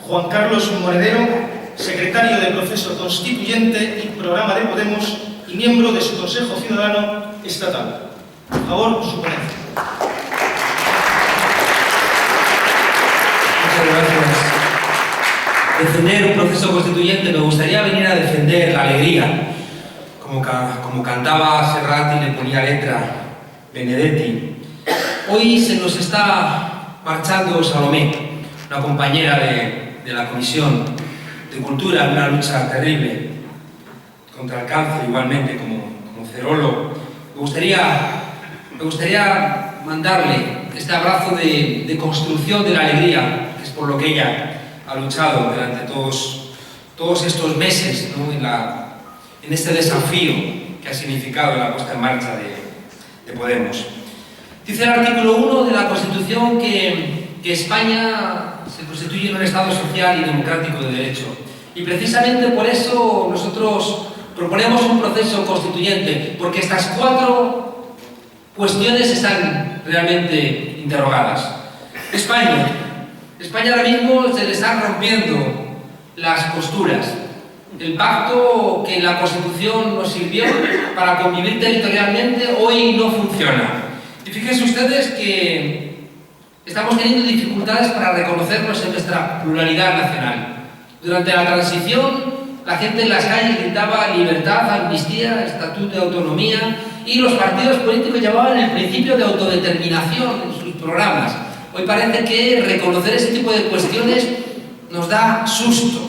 Juan Carlos Monedero, secretario de Proceso Constituyente y Programa de Podemos y miembro de su Consejo Ciudadano Estatal. Por favor, su ponencia. Muchas gracias. Defender un proceso constituyente, me gustaría venir a defender la alegría, como cantaba Serrat y le ponía letra Benedetti. Hoy se nos está marchando Salomé, una compañera de la Comisión de Cultura, en una lucha terrible contra el cáncer, igualmente como Cerolo. Me gustaría mandarle este abrazo de construcción de la alegría, que es por lo que ella ha luchado durante todos estos meses, ¿no? en este desafío que ha significado la puesta en marcha de Podemos. Dice el artículo 1 de la Constitución que España se constituye en un Estado social y democrático de derecho. Y precisamente por eso nosotros proponemos un proceso constituyente, porque estas 4 cuestiones están realmente interrogadas. España ahora mismo se le están rompiendo las costuras. El pacto que la Constitución nos sirvió para convivir territorialmente hoy no funciona. Y fíjense ustedes que estamos teniendo dificultades para reconocernos en nuestra pluralidad nacional. Durante la transición, la gente en las calles gritaba libertad, amnistía, estatuto de autonomía, y los partidos políticos llevaban el principio de autodeterminación en sus programas. Hoy parece que reconocer ese tipo de cuestiones nos da susto.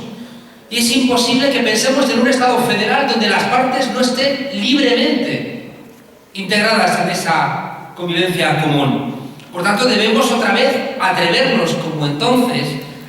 Y es imposible que pensemos en un Estado federal donde las partes no estén libremente integradas en esa convivencia común. Por tanto, debemos otra vez atrevernos, como entonces,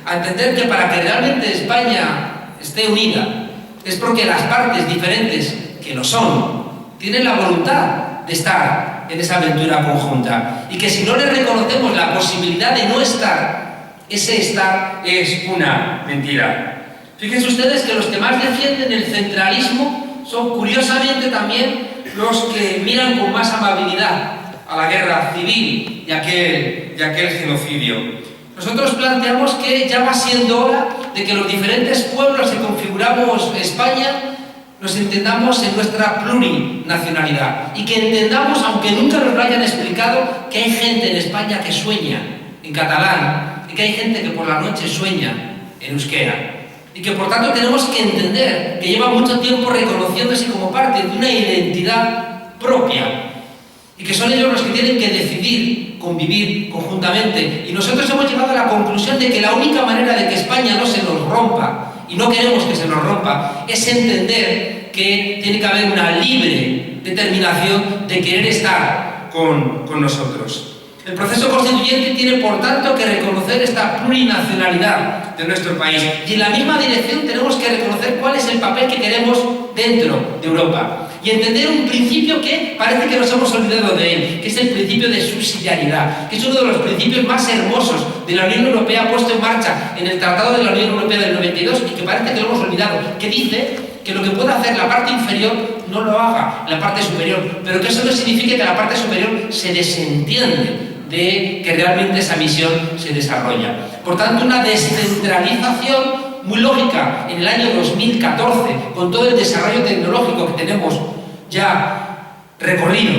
a entender que para que realmente España esté unida es porque las partes diferentes, que lo son, tienen la voluntad de estar en esa aventura conjunta, y que si no le reconocemos la posibilidad de no estar, ese estar es una mentira. Fíjense ustedes que los que más defienden el centralismo son curiosamente también los que miran con más amabilidad a la guerra civil y aquel genocidio. Nosotros planteamos que ya va siendo hora de que los diferentes pueblos que configuramos España nos entendamos en nuestra plurinacionalidad y que entendamos, aunque nunca nos lo hayan explicado, que hay gente en España que sueña en catalán y que hay gente que por la noche sueña en euskera. Y que por tanto tenemos que entender que lleva mucho tiempo reconociéndose como parte de una identidad propia y que son ellos los que tienen que decidir convivir conjuntamente. Y nosotros hemos llegado a la conclusión de que la única manera de que España no se nos rompa, y no queremos que se nos rompa, es entender que tiene que haber una libre determinación de querer estar con nosotros. El proceso constituyente tiene, por tanto, que reconocer esta plurinacionalidad de nuestro país. Y en la misma dirección tenemos que reconocer cuál es el papel que queremos dentro de Europa. Y entender un principio que parece que nos hemos olvidado de él, que es el principio de subsidiariedad, que es uno de los principios más hermosos de la Unión Europea puesto en marcha en el Tratado de la Unión Europea del 92 y que parece que lo hemos olvidado, que dice que lo que puede hacer la parte inferior no lo haga la parte superior, pero que eso no significa que la parte superior se desentiende de que realmente esa misión se desarrolla. Por tanto, una descentralización muy lógica en el año 2014, con todo el desarrollo tecnológico que tenemos ya recorrido,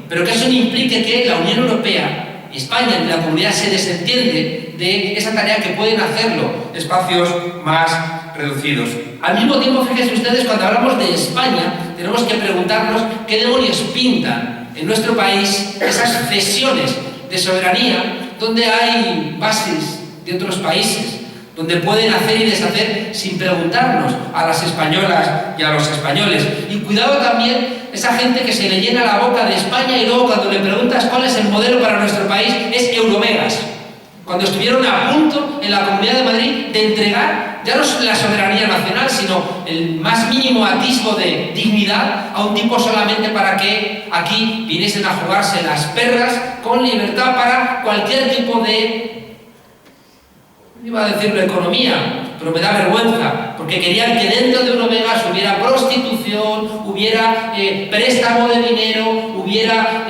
pero que eso no implique que la Unión Europea y España y la comunidad se desentiende de esa tarea que pueden hacerlo espacios más reducidos. Al mismo tiempo, fíjense ustedes, cuando hablamos de España, tenemos que preguntarnos qué demonios pintan en nuestro país esas cesiones de soberanía donde hay bases de otros países, donde pueden hacer y deshacer sin preguntarnos a las españolas y a los españoles. Y cuidado también esa gente que se le llena la boca de España y luego cuando le preguntas cuál es el modelo para nuestro país es Eurovegas. Cuando estuvieron a punto en la Comunidad de Madrid de entregar ya no la soberanía nacional, sino el más mínimo atisbo de dignidad a un tipo solamente para que aquí viniesen a jugarse las perras con libertad para cualquier tipo de, iba a decirlo, economía, pero me da vergüenza, porque querían que dentro de Eurovegas hubiera prostitución, hubiera préstamo de dinero, hubiera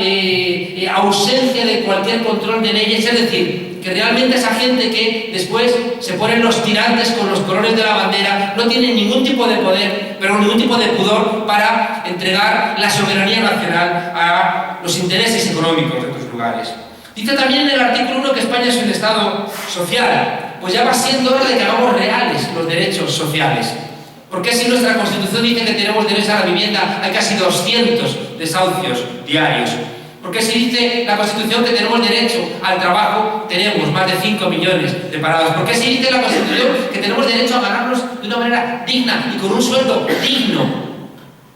ausencia de cualquier control de leyes, es decir, que realmente esa gente que después se ponen los tirantes con los colores de la bandera no tiene ningún tipo de poder, pero ningún tipo de pudor para entregar la soberanía nacional a los intereses económicos de otros lugares. Dice también en el artículo 1 que España es un Estado social. Pues ya va siendo hora de que hagamos reales los derechos sociales. Porque si nuestra Constitución dice que tenemos derecho a la vivienda, hay casi 200 desahucios diarios. Porque si dice la Constitución que tenemos derecho al trabajo, tenemos más de 5 millones de parados. Porque si dice la Constitución que tenemos derecho a ganarnos de una manera digna y con un sueldo digno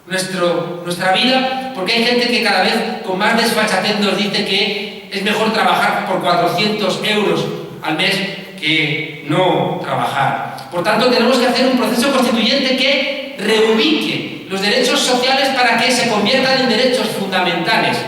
nuestra vida, porque hay gente que cada vez con más desfachatez nos dice que es mejor trabajar por 400 euros al mes que no trabajar. Por tanto, tenemos que hacer un proceso constituyente que reubique los derechos sociales para que se conviertan en derechos fundamentales.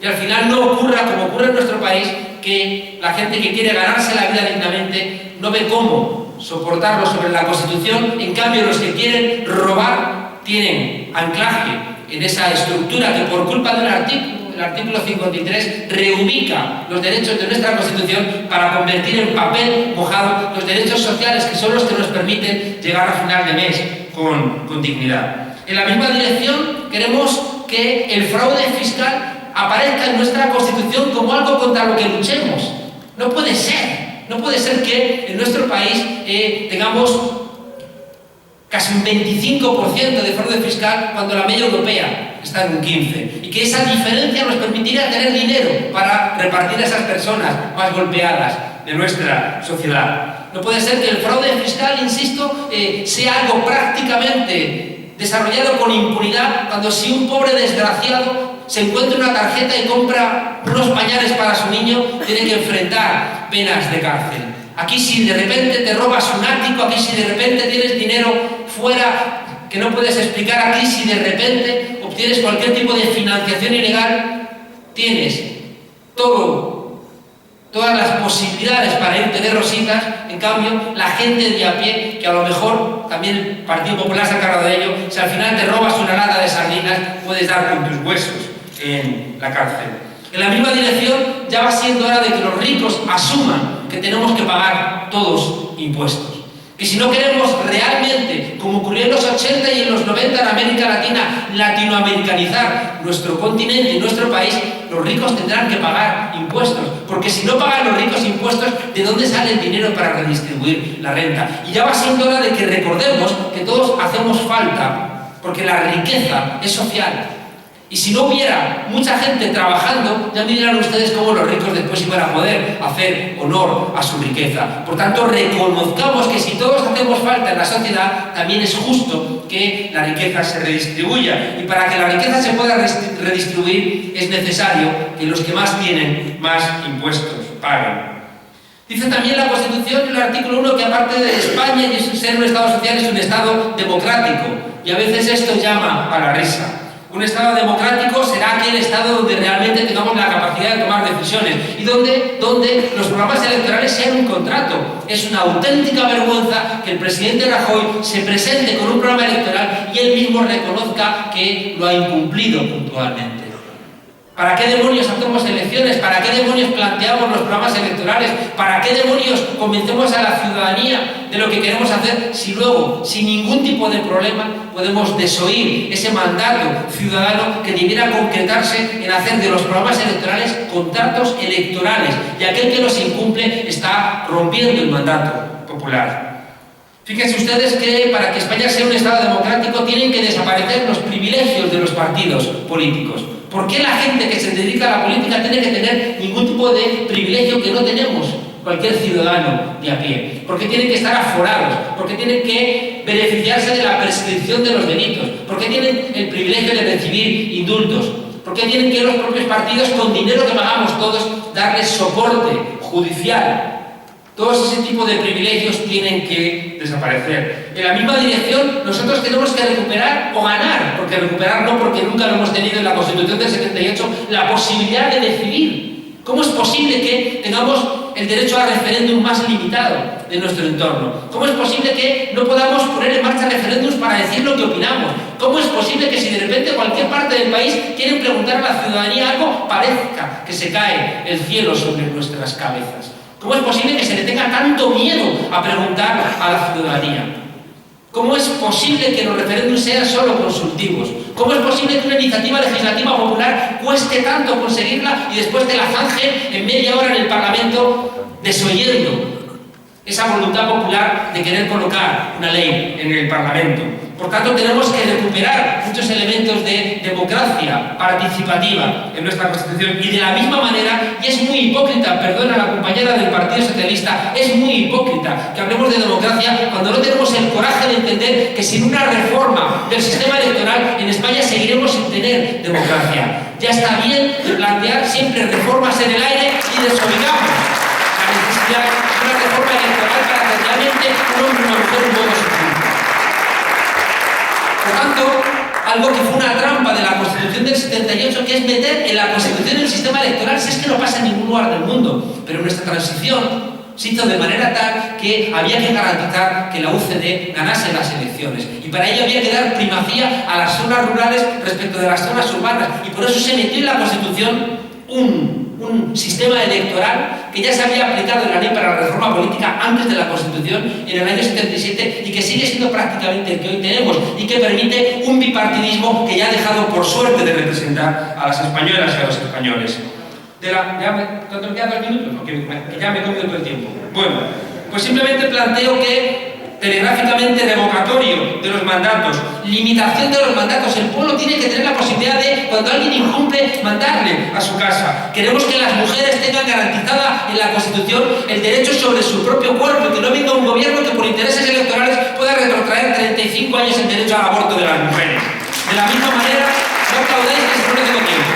Y al final no ocurra como ocurre en nuestro país, que la gente que quiere ganarse la vida dignamente no ve cómo soportarlo sobre la Constitución. En cambio, los que quieren robar tienen anclaje en esa estructura que por culpa de un artículo, el artículo 53, reubica los derechos de nuestra Constitución para convertir en papel mojado los derechos sociales, que son los que nos permiten llegar a final de mes con dignidad. En la misma dirección queremos que el fraude fiscal aparezca en nuestra Constitución como algo contra lo que luchemos. No puede ser que en nuestro país tengamos casi un 25% de fraude fiscal cuando la media europea está en un 15%. Y que esa diferencia nos permitiría tener dinero para repartir a esas personas más golpeadas de nuestra sociedad. No puede ser que el fraude fiscal, insisto, sea algo prácticamente desarrollado con impunidad, cuando si un pobre desgraciado se encuentra una tarjeta y compra unos pañales para su niño, tiene que enfrentar penas de cárcel. Aquí si de repente te robas un ático, aquí si de repente tienes dinero fuera que no puedes explicar, aquí si de repente obtienes cualquier tipo de financiación ilegal, tienes todas las posibilidades para irte de rositas. En cambio, la gente de a pie, que a lo mejor también el Partido Popular se ha encargado de ello, si al final te robas una lata de sardinas, puedes dar con tus huesos en la cárcel. En la misma dirección, ya va siendo hora de que los ricos asuman que tenemos que pagar todos impuestos. Que si no queremos realmente, como ocurrió en los 80 y en los 90 en América Latina, latinoamericanizar nuestro continente y nuestro país, los ricos tendrán que pagar impuestos. Porque si no pagan los ricos impuestos, ¿de dónde sale el dinero para redistribuir la renta? Y ya va siendo hora de que recordemos que todos hacemos falta, porque la riqueza es social. Y si no hubiera mucha gente trabajando, ya me dirán ustedes cómo los ricos después iban a poder hacer honor a su riqueza. Por tanto, reconozcamos que si todos hacemos falta en la sociedad, también es justo que la riqueza se redistribuya. Y para que la riqueza se pueda redistribuir, es necesario que los que más tienen, más impuestos paguen. Dice también la Constitución, en el artículo 1, que aparte de España y ser un Estado social, es un Estado democrático. Y a veces esto llama a la risa. Un Estado democrático será aquel Estado donde realmente tengamos la capacidad de tomar decisiones y donde los programas electorales sean un contrato. Es una auténtica vergüenza que el presidente Rajoy se presente con un programa electoral y él mismo reconozca que lo ha incumplido puntualmente. ¿Para qué demonios hacemos elecciones? ¿Para qué demonios planteamos los programas electorales? ¿Para qué demonios convencemos a la ciudadanía de lo que queremos hacer si luego, sin ningún tipo de problema, podemos desoír ese mandato ciudadano que debiera concretarse en hacer de los programas electorales contratos electorales? Y aquel que los incumple está rompiendo el mandato popular. Fíjense ustedes que para que España sea un Estado democrático tienen que desaparecer los privilegios de los partidos políticos. ¿Por qué la gente que se dedica a la política tiene que tener ningún tipo de privilegio que no tenemos cualquier ciudadano de a pie? ¿Por qué tienen que estar aforados? ¿Por qué tienen que beneficiarse de la prescripción de los delitos? ¿Por qué tienen el privilegio de recibir indultos? ¿Por qué tienen que los propios partidos, con dinero que pagamos todos, darles soporte judicial? Todos ese tipo de privilegios tienen que desaparecer. En la misma dirección, nosotros tenemos que recuperar o ganar, porque recuperar no, porque nunca lo hemos tenido en la Constitución del 78, la posibilidad de decidir. ¿Cómo es posible que tengamos el derecho al referéndum más limitado de nuestro entorno? ¿Cómo es posible que no podamos poner en marcha referéndums para decir lo que opinamos? ¿Cómo es posible que si de repente cualquier parte del país quieren preguntar a la ciudadanía algo, parezca que se cae el cielo sobre nuestras cabezas? ¿Cómo es posible que se le tenga tanto miedo a preguntar a la ciudadanía? ¿Cómo es posible que los referéndums sean solo consultivos? ¿Cómo es posible que una iniciativa legislativa popular cueste tanto conseguirla y después te la zanjen en media hora en el Parlamento desoyendo esa voluntad popular de querer colocar una ley en el Parlamento? Por tanto, tenemos que recuperar muchos elementos de democracia participativa en nuestra Constitución y de la misma manera, y es muy hipócrita, perdona la compañera del Partido Socialista, es muy hipócrita que hablemos de democracia cuando no tenemos el coraje de entender que sin una reforma del sistema electoral en España seguiremos sin tener democracia. Ya está bien de plantear siempre reformas en el aire y desobligamos la necesidad de una reforma electoral para que realmente un hombre y una mujer un voto se cumpla. Por tanto, algo que fue una trampa de la Constitución del 78, que es meter en la Constitución el sistema electoral, si es que no pasa en ningún lugar del mundo. Pero nuestra transición se hizo de manera tal que había que garantizar que la UCD ganase las elecciones. Y para ello había que dar primacía a las zonas rurales respecto de las zonas urbanas. Y por eso se metió en la Constitución un sistema electoral que ya se había aplicado en la ley para la reforma política antes de la Constitución en el año 77 y que sigue siendo prácticamente el que hoy tenemos y que permite un bipartidismo que ya ha dejado por suerte de representar a las españolas y a los españoles. ¿Cuánto me quedan 2 minutos? No, que ya me he comido todo el tiempo. Bueno, pues simplemente planteo que telegráficamente revocatorio de los mandatos, limitación de los mandatos. El pueblo tiene que tener la posibilidad de, cuando alguien incumple, mandarle a su casa. Queremos que las mujeres tengan garantizada en la Constitución el derecho sobre su propio cuerpo, y que no venga un gobierno que por intereses electorales pueda retrotraer 35 años el derecho al aborto de las mujeres. De la misma manera, no aplaudáis que se pone todo tiempo.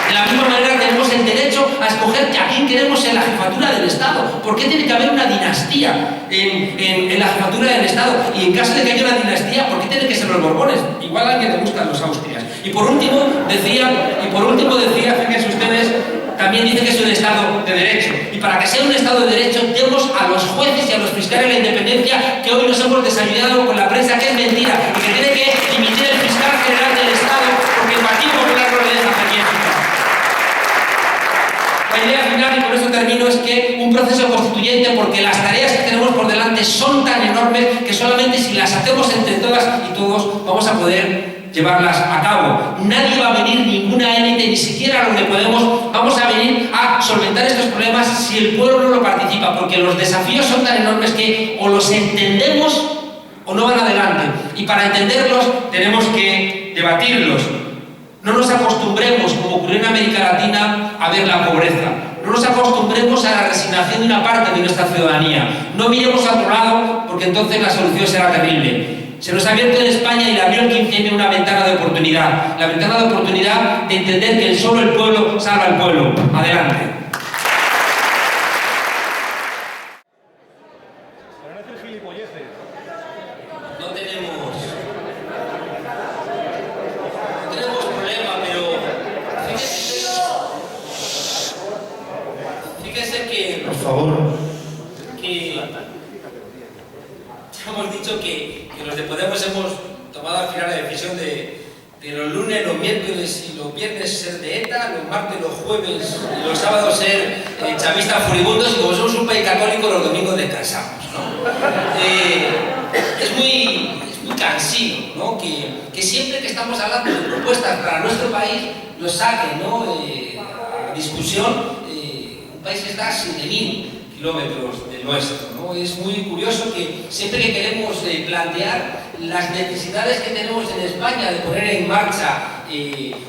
De la misma manera tenemos el derecho a escoger a quién queremos en la jefatura del Estado. ¿Por qué tiene que haber una dinastía en la jefatura del Estado? Y en caso de que haya una dinastía, ¿por qué tienen que ser los Borbones? Igual a alguien le gustan los Austrias. Y por último decía, fíjense ustedes, también dice que es un Estado de Derecho. Y para que sea un Estado de Derecho, tenemos a los jueces y a los fiscales de la independencia que hoy nos hemos desayunado con la prensa, que es mentira, y que tiene que dimitir el fiscal general del Estado porque el Partido Popular no le deja hacer bien su trabajo. La idea final, y con esto termino, es que un proceso constituyente, porque las tareas que tenemos por delante son tan enormes que solamente si las hacemos entre todas y todos vamos a poder llevarlas a cabo. Nadie va a venir, ninguna élite, ni siquiera los de Podemos, vamos a venir a solventar estos problemas si el pueblo no lo participa, porque los desafíos son tan enormes que o los entendemos o no van adelante. Y para entenderlos tenemos que debatirlos. No nos acostumbremos, como ocurrió en América Latina, a ver la pobreza. No nos acostumbremos a la resignación de una parte de nuestra ciudadanía. No miremos a otro lado, porque entonces la solución será terrible. Se nos ha abierto en España y le abrió el 15M una ventana de oportunidad. La ventana de oportunidad de entender que solo el pueblo salva al pueblo. Adelante. Hemos dicho que los de Podemos hemos tomado al final la decisión de los lunes, los miércoles y los viernes ser de ETA, los martes, los jueves y los sábados ser chavistas furibundos, y como somos un país católico, los domingos descansamos, ¿no? Es muy cansino, ¿no? Que siempre que estamos hablando de propuestas para nuestro país nos saquen, ¿no? A discusión un país que está a 7.000 kilómetros del nuestro, ¿no? Es muy curioso que siempre que queremos plantear las necesidades que tenemos en España de poner en marcha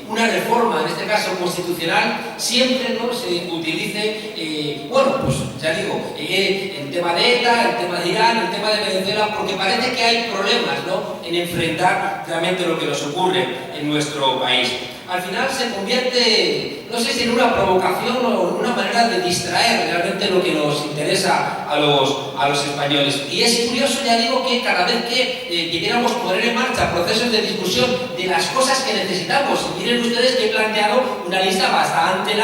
una reforma, en este caso constitucional, siempre no se utilice, bueno, pues ya digo, el tema de ETA, el tema de Irán, el tema de Venezuela, porque parece que hay problemas, ¿no?, en enfrentar realmente lo que nos ocurre en nuestro país. al final se convierte, no sé si en una provocación o en una manera de distraer realmente lo que nos interesa a los españoles. Y es curioso, ya digo, que cada vez que quisiéramos poner en marcha procesos de discusión de las cosas que necesitamos, y miren ustedes que he planteado una lista bastante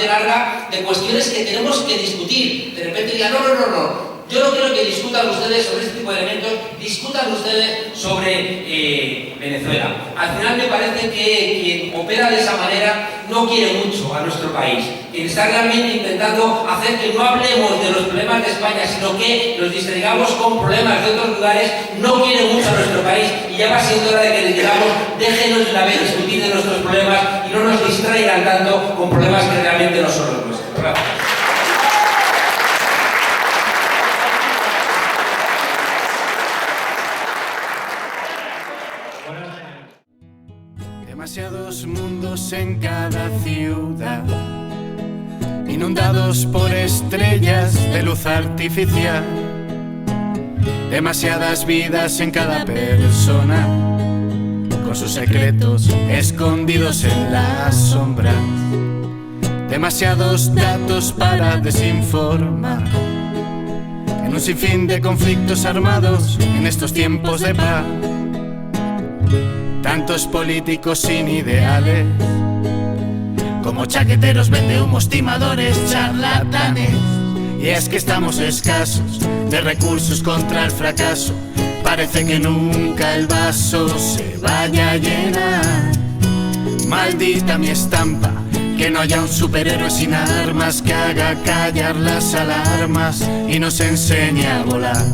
larga de cuestiones que tenemos que discutir. De repente digan, no. Yo no quiero que discutan ustedes sobre este tipo de elementos, discutan ustedes sobre Venezuela. Al final me parece que quien opera de esa manera no quiere mucho a nuestro país. Quien está realmente intentando hacer que no hablemos de los problemas de España, sino que nos distraigamos con problemas de otros lugares, no quiere mucho a nuestro país, y ya va siendo hora de que les digamos, déjenos de una vez discutir de nuestros problemas y no nos distraigan tanto con problemas que realmente no son los nuestros. Gracias. Demasiados mundos en cada ciudad, inundados por estrellas de luz artificial. Demasiadas vidas en cada persona, con sus secretos escondidos en las sombras. Demasiados datos para desinformar, en un sinfín de conflictos armados en estos tiempos de paz. Tantos políticos sin ideales, como chaqueteros, vendehumos, timadores, charlatanes. Y es que estamos escasos de recursos contra el fracaso. Parece que nunca el vaso se vaya a llenar. Maldita mi estampa, que no haya un superhéroe sin armas que haga callar las alarmas y nos enseñe a volar.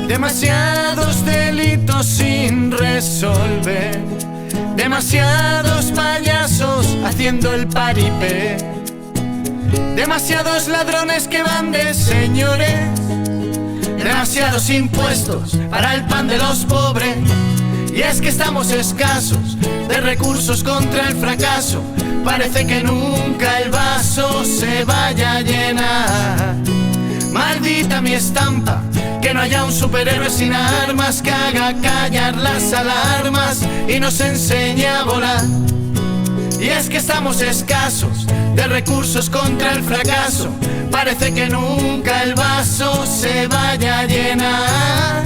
Demasiados delitos sin resolver, demasiados payasos haciendo el paripé, demasiados ladrones que van de señores, demasiados impuestos para el pan de los pobres. Y es que estamos escasos de recursos contra el fracaso. Parece que nunca el vaso se vaya a llenar. Maldita mi estampa, que no haya un superhéroe sin armas que haga callar las alarmas y nos enseñe a volar. Y es que estamos escasos de recursos contra el fracaso. Parece que nunca el vaso se vaya a llenar.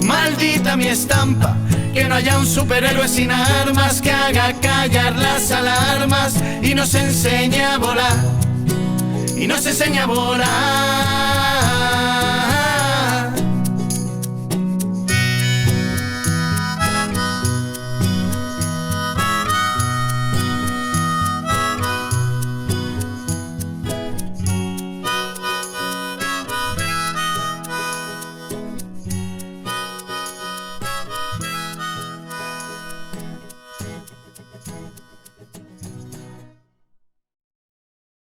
Maldita mi estampa, que no haya un superhéroe sin armas que haga callar las alarmas y nos enseñe a volar. Y nos enseñe a volar.